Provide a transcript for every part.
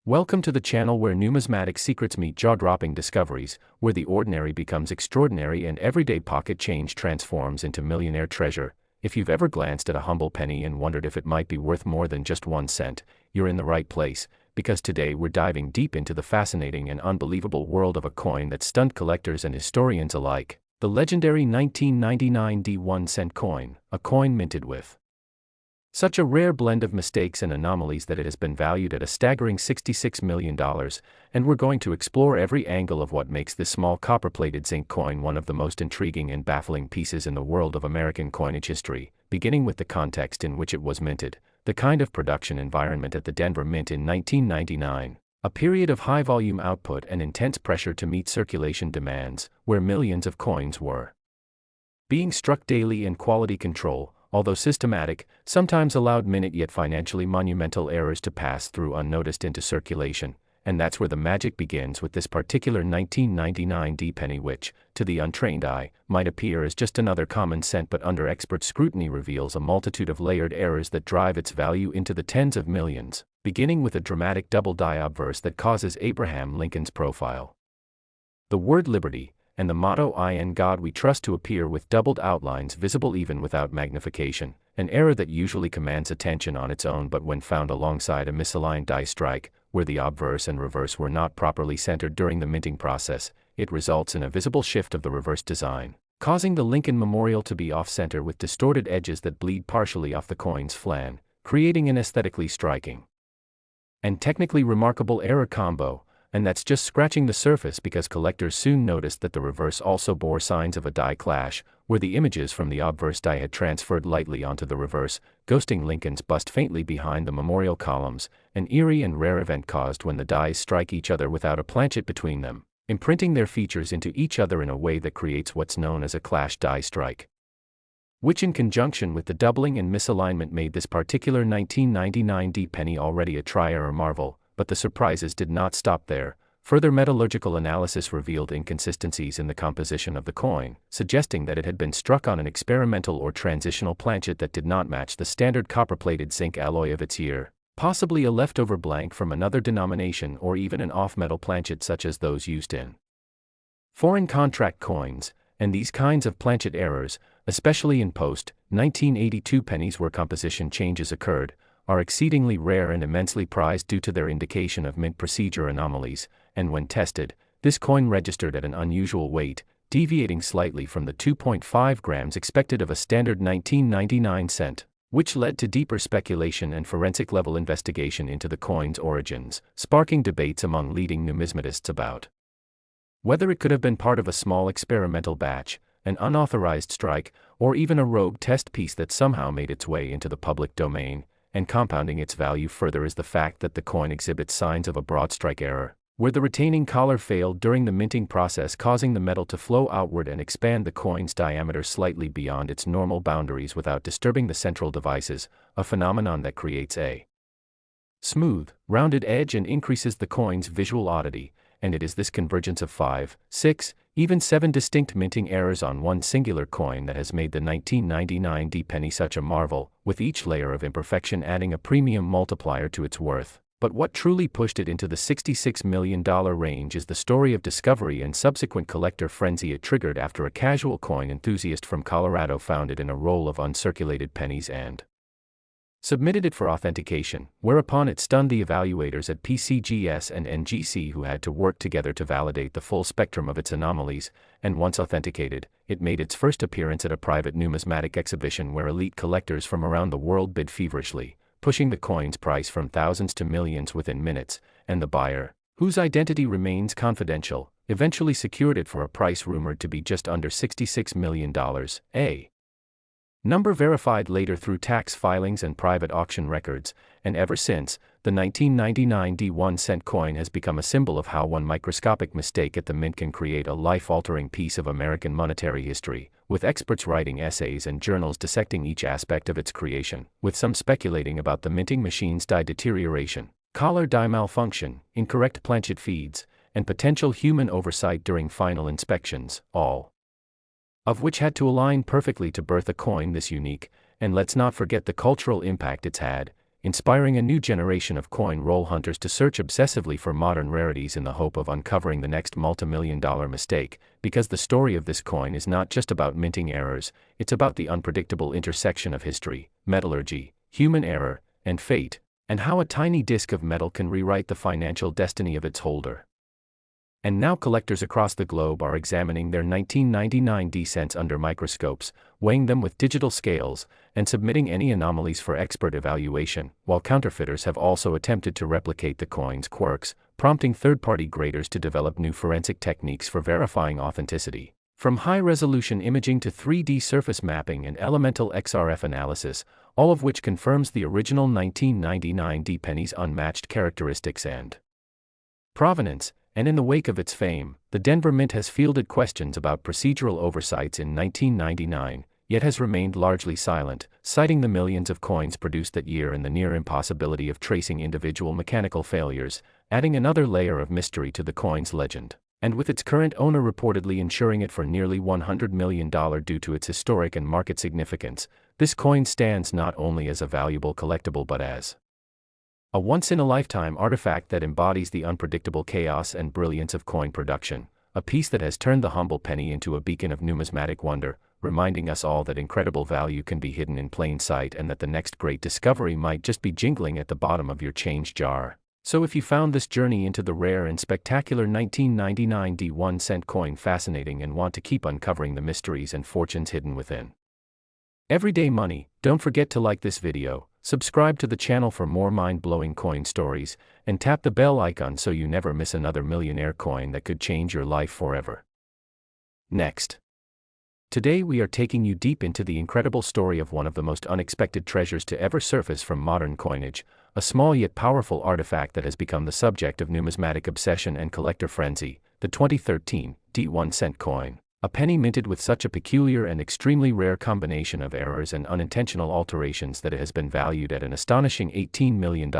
Welcome to the channel where numismatic secrets meet jaw-dropping discoveries, where the ordinary becomes extraordinary and everyday pocket change transforms into millionaire treasure. If you've ever glanced at a humble penny and wondered if it might be worth more than just 1 cent, you're in the right place, because today we're diving deep into the fascinating and unbelievable world of a coin that stunned collectors and historians alike. The legendary 1999 1 cent coin, a coin minted with such a rare blend of mistakes and anomalies that it has been valued at a staggering $66 million, and we're going to explore every angle of what makes this small copper-plated zinc coin one of the most intriguing and baffling pieces in the world of American coinage history, beginning with the context in which it was minted, the kind of production environment at the Denver Mint in 1999, a period of high-volume output and intense pressure to meet circulation demands, where millions of coins were being struck daily, and quality control, although systematic, sometimes allowed minute yet financially monumental errors to pass through unnoticed into circulation, and that's where the magic begins with this particular 1999 penny which, to the untrained eye, might appear as just another common cent but under expert scrutiny reveals a multitude of layered errors that drive its value into the tens of millions, beginning with a dramatic double-die obverse that causes Abraham Lincoln's profile, the word liberty, and the motto "In God We Trust" to appear with doubled outlines visible even without magnification, an error that usually commands attention on its own but when found alongside a misaligned die strike, where the obverse and reverse were not properly centered during the minting process, it results in a visible shift of the reverse design, causing the Lincoln Memorial to be off-center with distorted edges that bleed partially off the coin's flan, creating an aesthetically striking and technically remarkable error combo. And that's just scratching the surface, because collectors soon noticed that the reverse also bore signs of a die clash, where the images from the obverse die had transferred lightly onto the reverse, ghosting Lincoln's bust faintly behind the memorial columns, an eerie and rare event caused when the dies strike each other without a planchet between them, imprinting their features into each other in a way that creates what's known as a clash die strike, which in conjunction with the doubling and misalignment made this particular 1999 penny already a tri-error marvel. But the surprises did not stop there. Further metallurgical analysis revealed inconsistencies in the composition of the coin, suggesting that it had been struck on an experimental or transitional planchet that did not match the standard copper-plated zinc alloy of its year, possibly a leftover blank from another denomination or even an off-metal planchet such as those used in foreign contract coins. And these kinds of planchet errors, especially in post-1982 pennies where composition changes occurred, are exceedingly rare and immensely prized due to their indication of mint procedure anomalies, and when tested, this coin registered at an unusual weight, deviating slightly from the 2.5 grams expected of a standard 1999 cent, which led to deeper speculation and forensic-level investigation into the coin's origins, sparking debates among leading numismatists about whether it could have been part of a small experimental batch, an unauthorized strike, or even a rogue test piece that somehow made its way into the public domain. And compounding its value further is the fact that the coin exhibits signs of a broad strike error, where the retaining collar failed during the minting process, causing the metal to flow outward and expand the coin's diameter slightly beyond its normal boundaries without disturbing the central devices, a phenomenon that creates a smooth, rounded edge and increases the coin's visual oddity. And it is this convergence of 5, 6, even 7 distinct minting errors on one singular coin that has made the 1999 penny such a marvel, with each layer of imperfection adding a premium multiplier to its worth. But what truly pushed it into the $66 million range is the story of discovery and subsequent collector frenzy it triggered after a casual coin enthusiast from Colorado found it in a roll of uncirculated pennies and submitted it for authentication, whereupon it stunned the evaluators at PCGS and NGC, who had to work together to validate the full spectrum of its anomalies, and once authenticated, it made its first appearance at a private numismatic exhibition where elite collectors from around the world bid feverishly, pushing the coin's price from thousands to millions within minutes, and the buyer, whose identity remains confidential, eventually secured it for a price rumored to be just under $66 million, a number verified later through tax filings and private auction records, and ever since, the 1999 1 cent coin has become a symbol of how one microscopic mistake at the mint can create a life-altering piece of American monetary history, with experts writing essays and journals dissecting each aspect of its creation, with some speculating about the minting machine's die deterioration, collar die malfunction, incorrect planchet feeds, and potential human oversight during final inspections, all of which had to align perfectly to birth a coin this unique. And let's not forget the cultural impact it's had, inspiring a new generation of coin roll hunters to search obsessively for modern rarities in the hope of uncovering the next multimillion-dollar mistake, because the story of this coin is not just about minting errors, it's about the unpredictable intersection of history, metallurgy, human error, and fate, and how a tiny disc of metal can rewrite the financial destiny of its holder. And now collectors across the globe are examining their 1999 D cents under microscopes, weighing them with digital scales, and submitting any anomalies for expert evaluation, while counterfeiters have also attempted to replicate the coin's quirks, prompting third-party graders to develop new forensic techniques for verifying authenticity. From high-resolution imaging to 3D surface mapping and elemental XRF analysis, all of which confirms the original 1999 D penny's unmatched characteristics and provenance. And in the wake of its fame, the Denver Mint has fielded questions about procedural oversights in 1999, yet has remained largely silent, citing the millions of coins produced that year and the near impossibility of tracing individual mechanical failures, adding another layer of mystery to the coin's legend. And with its current owner reportedly insuring it for nearly $100 million due to its historic and market significance, this coin stands not only as a valuable collectible but as a once-in-a-lifetime artifact that embodies the unpredictable chaos and brilliance of coin production, a piece that has turned the humble penny into a beacon of numismatic wonder, reminding us all that incredible value can be hidden in plain sight and that the next great discovery might just be jingling at the bottom of your change jar. So if you found this journey into the rare and spectacular 1999 D 1-cent coin fascinating and want to keep uncovering the mysteries and fortunes hidden within everyday money, don't forget to like this video, subscribe to the channel for more mind-blowing coin stories, and tap the bell icon so you never miss another millionaire coin that could change your life forever. Next. Today we are taking you deep into the incredible story of one of the most unexpected treasures to ever surface from modern coinage, a small yet powerful artifact that has become the subject of numismatic obsession and collector frenzy, the 2013 D 1-cent coin. A penny minted with such a peculiar and extremely rare combination of errors and unintentional alterations that it has been valued at an astonishing $18 million,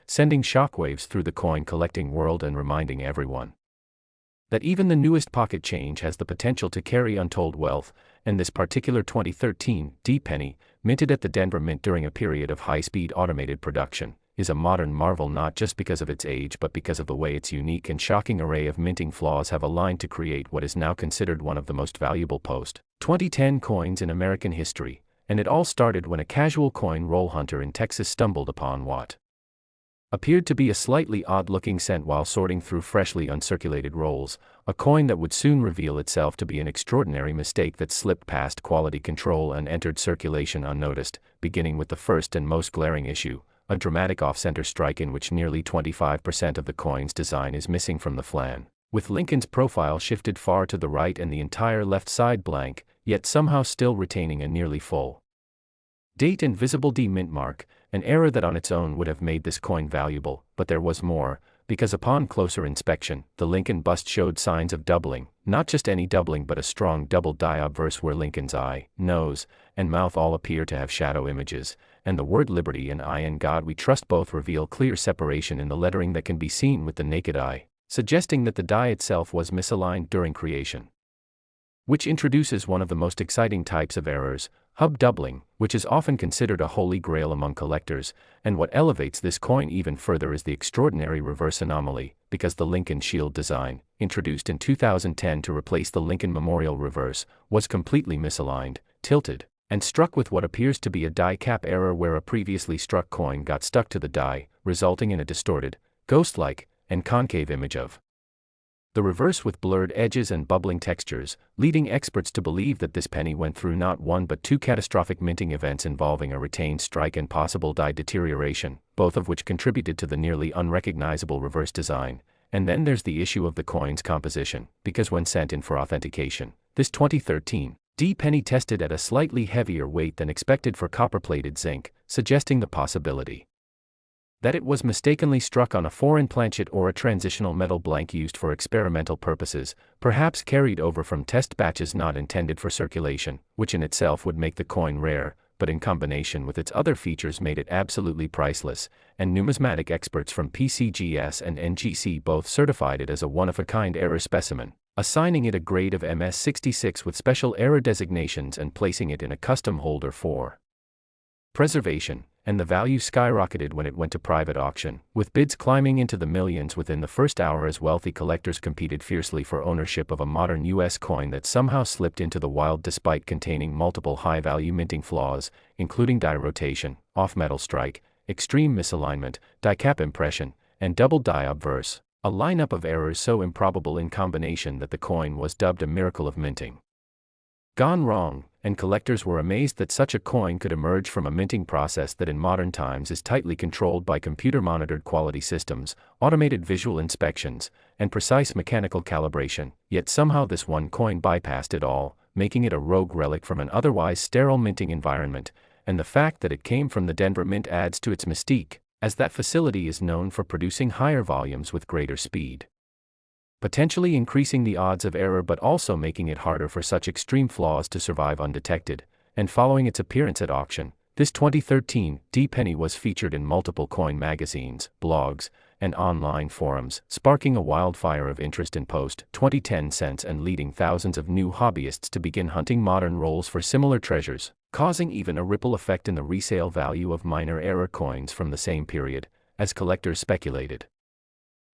sending shockwaves through the coin collecting world and reminding everyone that even the newest pocket change has the potential to carry untold wealth, and this particular 2013 D penny, minted at the Denver Mint during a period of high-speed automated production, is a modern marvel not just because of its age but because of the way its unique and shocking array of minting flaws have aligned to create what is now considered one of the most valuable post-2010 coins in American history, and it all started when a casual coin roll hunter in Texas stumbled upon what appeared to be a slightly odd-looking cent while sorting through freshly uncirculated rolls, a coin that would soon reveal itself to be an extraordinary mistake that slipped past quality control and entered circulation unnoticed, beginning with the first and most glaring issue, a dramatic off-center strike in which nearly 25% of the coin's design is missing from the flan, with Lincoln's profile shifted far to the right and the entire left side blank, yet somehow still retaining a nearly full date and visible D mint mark, an error that on its own would have made this coin valuable, but there was more, because upon closer inspection, the Lincoln bust showed signs of doubling, not just any doubling but a strong double die obverse where Lincoln's eye, nose, and mouth all appear to have shadow images, and the word liberty and I in God we trust both reveal clear separation in the lettering that can be seen with the naked eye, suggesting that the die itself was misaligned during creation. Which introduces one of the most exciting types of errors, hub doubling, which is often considered a holy grail among collectors, and what elevates this coin even further is the extraordinary reverse anomaly, because the Lincoln shield design, introduced in 2010 to replace the Lincoln Memorial reverse, was completely misaligned, tilted, and struck with what appears to be a die cap error where a previously struck coin got stuck to the die, resulting in a distorted, ghost-like, and concave image of the reverse with blurred edges and bubbling textures, leading experts to believe that this penny went through not one but two catastrophic minting events involving a retained strike and possible die deterioration, both of which contributed to the nearly unrecognizable reverse design. And then there's the issue of the coin's composition, because when sent in for authentication, this 2013 D penny tested at a slightly heavier weight than expected for copper-plated zinc, suggesting the possibility that it was mistakenly struck on a foreign planchet or a transitional metal blank used for experimental purposes, perhaps carried over from test batches not intended for circulation, which in itself would make the coin rare, but in combination with its other features made it absolutely priceless, and numismatic experts from PCGS and NGC both certified it as a one-of-a-kind error specimen, assigning it a grade of MS66 with special error designations and placing it in a custom holder for preservation. and the value skyrocketed when it went to private auction, with bids climbing into the millions within the first hour as wealthy collectors competed fiercely for ownership of a modern US coin that somehow slipped into the wild despite containing multiple high-value minting flaws, including die rotation, off-metal strike, extreme misalignment, die cap impression, and double die obverse, a lineup of errors so improbable in combination that the coin was dubbed a miracle of minting gone wrong, and collectors were amazed that such a coin could emerge from a minting process that in modern times is tightly controlled by computer-monitored quality systems, automated visual inspections, and precise mechanical calibration, yet somehow this one coin bypassed it all, making it a rogue relic from an otherwise sterile minting environment, and the fact that it came from the Denver Mint adds to its mystique, as that facility is known for producing higher volumes with greater speed, potentially increasing the odds of error but also making it harder for such extreme flaws to survive undetected. And following its appearance at auction, this 2013 penny was featured in multiple coin magazines, blogs, and online forums, sparking a wildfire of interest in post-2010 cents and leading thousands of new hobbyists to begin hunting modern rolls for similar treasures, causing even a ripple effect in the resale value of minor error coins from the same period, as collectors speculated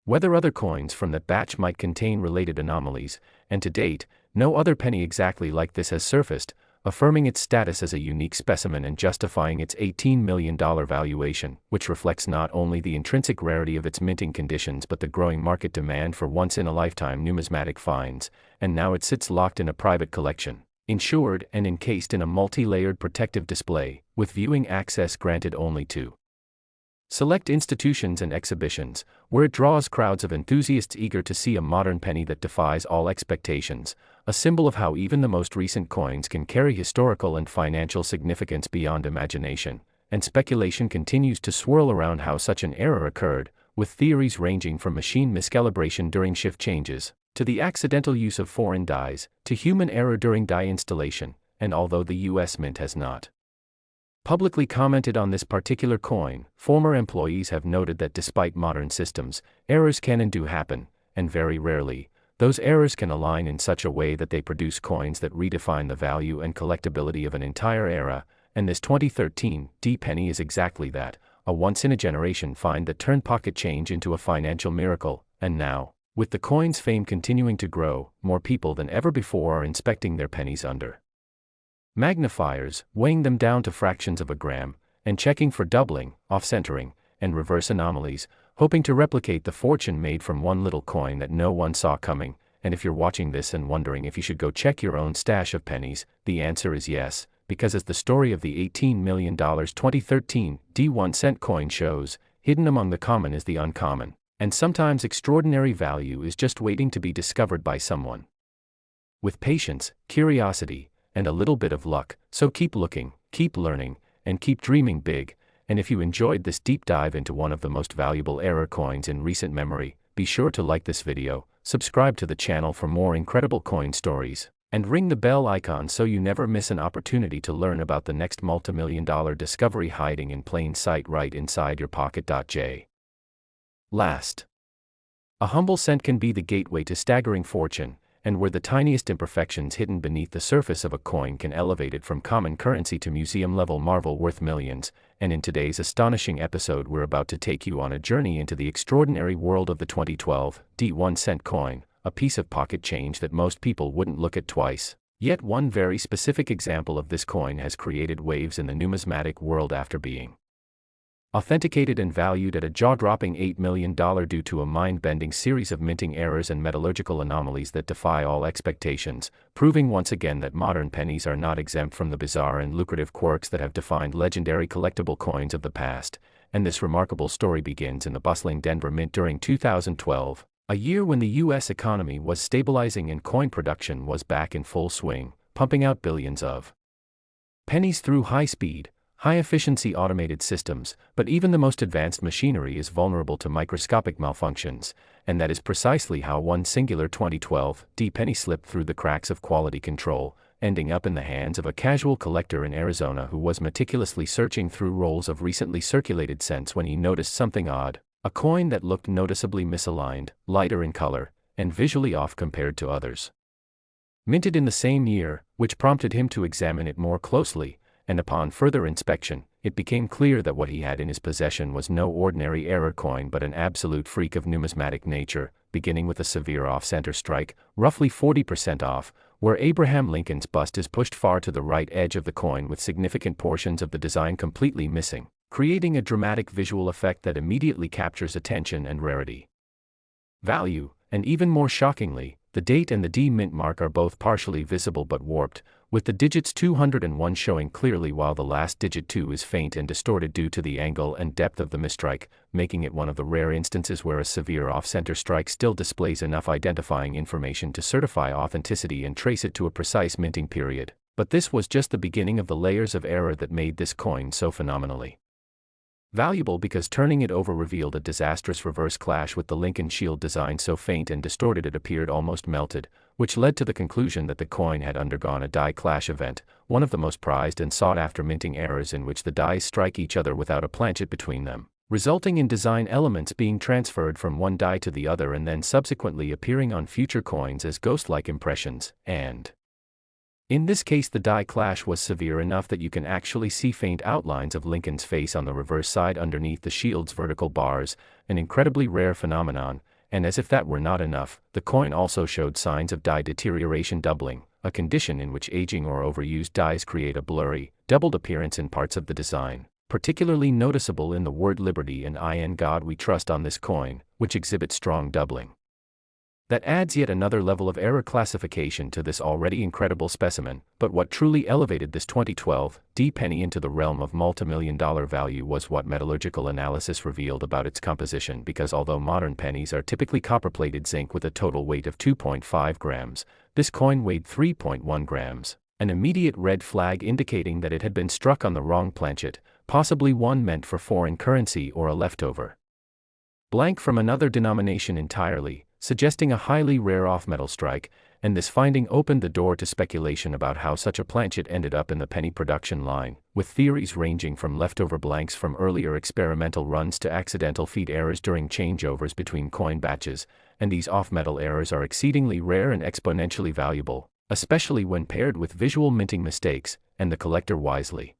whether other coins from that batch might contain related anomalies, and to date, no other penny exactly like this has surfaced, affirming its status as a unique specimen and justifying its $18 million valuation, which reflects not only the intrinsic rarity of its minting conditions but the growing market demand for once-in-a-lifetime numismatic finds, and now it sits locked in a private collection, insured and encased in a multi-layered protective display, with viewing access granted only to select institutions and exhibitions, where it draws crowds of enthusiasts eager to see a modern penny that defies all expectations, a symbol of how even the most recent coins can carry historical and financial significance beyond imagination, and speculation continues to swirl around how such an error occurred, with theories ranging from machine miscalibration during shift changes, to the accidental use of foreign dies, to human error during die installation, and although the US Mint has not publicly commented on this particular coin, former employees have noted that despite modern systems, errors can and do happen, and very rarely, those errors can align in such a way that they produce coins that redefine the value and collectability of an entire era, and this 2013 penny is exactly that, a once-in-a-generation find that turned pocket change into a financial miracle, and now, with the coin's fame continuing to grow, more people than ever before are inspecting their pennies under magnifiers, weighing them down to fractions of a gram, and checking for doubling, off-centering, and reverse anomalies, hoping to replicate the fortune made from one little coin that no one saw coming. And if you're watching this and wondering if you should go check your own stash of pennies, the answer is yes, because as the story of the $18 million 2013 1-cent coin shows, hidden among the common is the uncommon, and sometimes extraordinary value is just waiting to be discovered by someone. With patience, curiosity, and a little bit of luck, so keep looking, keep learning, and keep dreaming big. And if you enjoyed this deep dive into one of the most valuable error coins in recent memory, be sure to like this video, subscribe to the channel for more incredible coin stories, and ring the bell icon so you never miss an opportunity to learn about the next multimillion-dollar discovery hiding in plain sight right inside your pocket. Last, a humble cent can be the gateway to staggering fortune, and where the tiniest imperfections hidden beneath the surface of a coin can elevate it from common currency to museum-level marvel worth millions. And in today's astonishing episode, we're about to take you on a journey into the extraordinary world of the 2012 1-cent coin, a piece of pocket change that most people wouldn't look at twice. Yet one very specific example of this coin has created waves in the numismatic world after being authenticated and valued at a jaw-dropping $8 million due to a mind-bending series of minting errors and metallurgical anomalies that defy all expectations, proving once again that modern pennies are not exempt from the bizarre and lucrative quirks that have defined legendary collectible coins of the past. And this remarkable story begins in the bustling Denver Mint during 2012, a year when the US economy was stabilizing and coin production was back in full swing, pumping out billions of pennies through high-speed, high-efficiency automated systems. But even the most advanced machinery is vulnerable to microscopic malfunctions, and that is precisely how one singular 2012 penny slipped through the cracks of quality control, ending up in the hands of a casual collector in Arizona who was meticulously searching through rolls of recently circulated cents when he noticed something odd, a coin that looked noticeably misaligned, lighter in color, and visually off compared to others minted in the same year, which prompted him to examine it more closely. And upon further inspection, it became clear that what he had in his possession was no ordinary error coin but an absolute freak of numismatic nature, beginning with a severe off-center strike, roughly 40% off, where Abraham Lincoln's bust is pushed far to the right edge of the coin with significant portions of the design completely missing, creating a dramatic visual effect that immediately captures attention and rarity. Value, and even more shockingly, the date and the D mint mark are both partially visible but warped, with the digits 201 showing clearly while the last digit 2 is faint and distorted due to the angle and depth of the misstrike, making it one of the rare instances where a severe off-center strike still displays enough identifying information to certify authenticity and trace it to a precise minting period. But this was just the beginning of the layers of error that made this coin so phenomenally valuable, because turning it over revealed a disastrous reverse clash with the Lincoln shield design so faint and distorted it appeared almost melted, which led to the conclusion that the coin had undergone a die clash event, one of the most prized and sought-after minting errors in which the dies strike each other without a planchet between them, resulting in design elements being transferred from one die to the other and then subsequently appearing on future coins as ghost-like impressions, and in this case the die clash was severe enough that you can actually see faint outlines of Lincoln's face on the reverse side underneath the shield's vertical bars, an incredibly rare phenomenon, and as if that were not enough, the coin also showed signs of die deterioration doubling, a condition in which aging or overused dies create a blurry, doubled appearance in parts of the design, particularly noticeable in the word Liberty and In God We Trust on this coin, which exhibit strong doubling. That adds yet another level of error classification to this already incredible specimen, but what truly elevated this 2012 D penny into the realm of multimillion-dollar value was what metallurgical analysis revealed about its composition, because although modern pennies are typically copper-plated zinc with a total weight of 2.5 grams, this coin weighed 3.1 grams, an immediate red flag indicating that it had been struck on the wrong planchet, possibly one meant for foreign currency or a leftover blank from another denomination entirely, suggesting a highly rare off-metal strike, and this finding opened the door to speculation about how such a planchet ended up in the penny production line, with theories ranging from leftover blanks from earlier experimental runs to accidental feed errors during changeovers between coin batches, and these off-metal errors are exceedingly rare and exponentially valuable, especially when paired with visual minting mistakes, and the collector wisely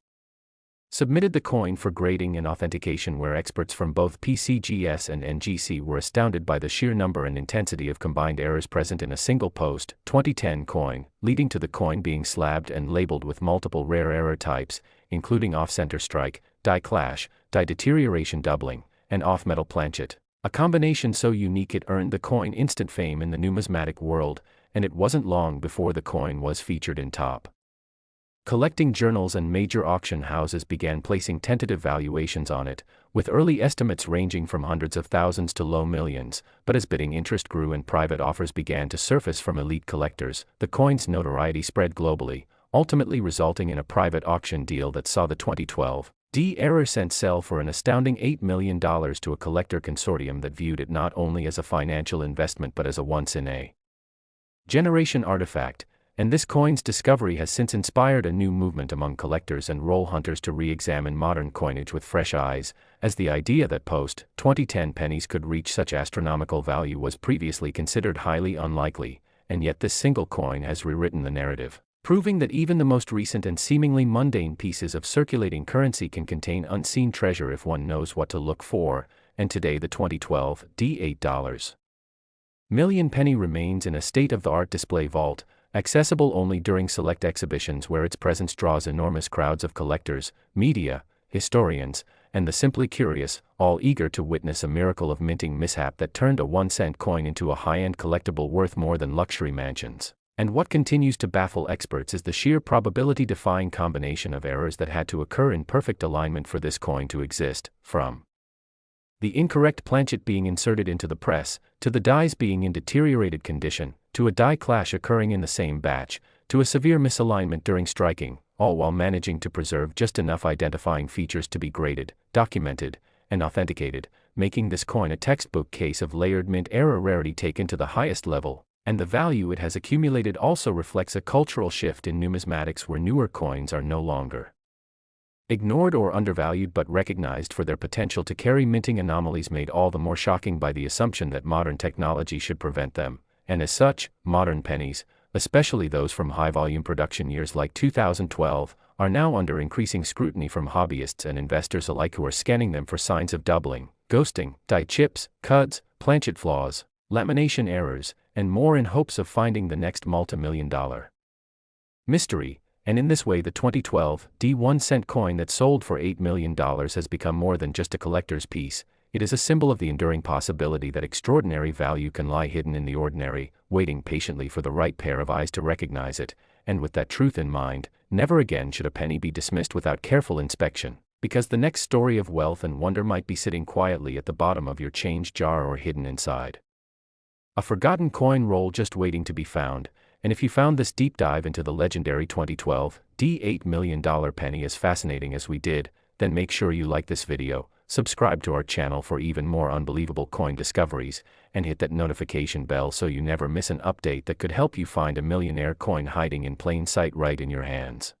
submitted the coin for grading and authentication, where experts from both PCGS and NGC were astounded by the sheer number and intensity of combined errors present in a single post-2010 coin, leading to the coin being slabbed and labeled with multiple rare error types, including off-center strike, die clash, die deterioration doubling, and off-metal planchet, a combination so unique it earned the coin instant fame in the numismatic world, and it wasn't long before the coin was featured in top collecting journals, and major auction houses began placing tentative valuations on it, with early estimates ranging from hundreds of thousands to low millions, but as bidding interest grew and private offers began to surface from elite collectors, the coin's notoriety spread globally, ultimately resulting in a private auction deal that saw the 2012 D error cent sell for an astounding $8 million to a collector consortium that viewed it not only as a financial investment but as a once-in-a-generation artifact. And this coin's discovery has since inspired a new movement among collectors and roll hunters to re-examine modern coinage with fresh eyes, as the idea that post-2010 pennies could reach such astronomical value was previously considered highly unlikely, and yet this single coin has rewritten the narrative, proving that even the most recent and seemingly mundane pieces of circulating currency can contain unseen treasure if one knows what to look for, and today the 2012 D $8 million penny remains in a state-of-the-art display vault, accessible only during select exhibitions where its presence draws enormous crowds of collectors, media, historians, and the simply curious, all eager to witness a miracle of minting mishap that turned a 1-cent coin into a high-end collectible worth more than luxury mansions. And what continues to baffle experts is the sheer probability-defying combination of errors that had to occur in perfect alignment for this coin to exist, from the incorrect planchet being inserted into the press, to the dies being in deteriorated condition, to a die clash occurring in the same batch, to a severe misalignment during striking, all while managing to preserve just enough identifying features to be graded, documented, and authenticated, making this coin a textbook case of layered mint error rarity taken to the highest level, and the value it has accumulated also reflects a cultural shift in numismatics where newer coins are no longer ignored or undervalued but recognized for their potential to carry minting anomalies, made all the more shocking by the assumption that modern technology should prevent them, and as such, modern pennies, especially those from high-volume production years like 2012, are now under increasing scrutiny from hobbyists and investors alike who are scanning them for signs of doubling, ghosting, die chips, cuds, planchet flaws, lamination errors, and more in hopes of finding the next multi-million-dollar mystery. And in this way the 2012 D1 cent coin that sold for $8 million has become more than just a collector's piece. It is a symbol of the enduring possibility that extraordinary value can lie hidden in the ordinary, waiting patiently for the right pair of eyes to recognize it. And with that truth in mind, never again should a penny be dismissed without careful inspection, because the next story of wealth and wonder might be sitting quietly at the bottom of your change jar or hidden inside a forgotten coin roll just waiting to be found. And if you found this deep dive into the legendary 2012 $8 million penny as fascinating as we did, then make sure you like this video, subscribe to our channel for even more unbelievable coin discoveries, and hit that notification bell so you never miss an update that could help you find a millionaire coin hiding in plain sight right in your hands.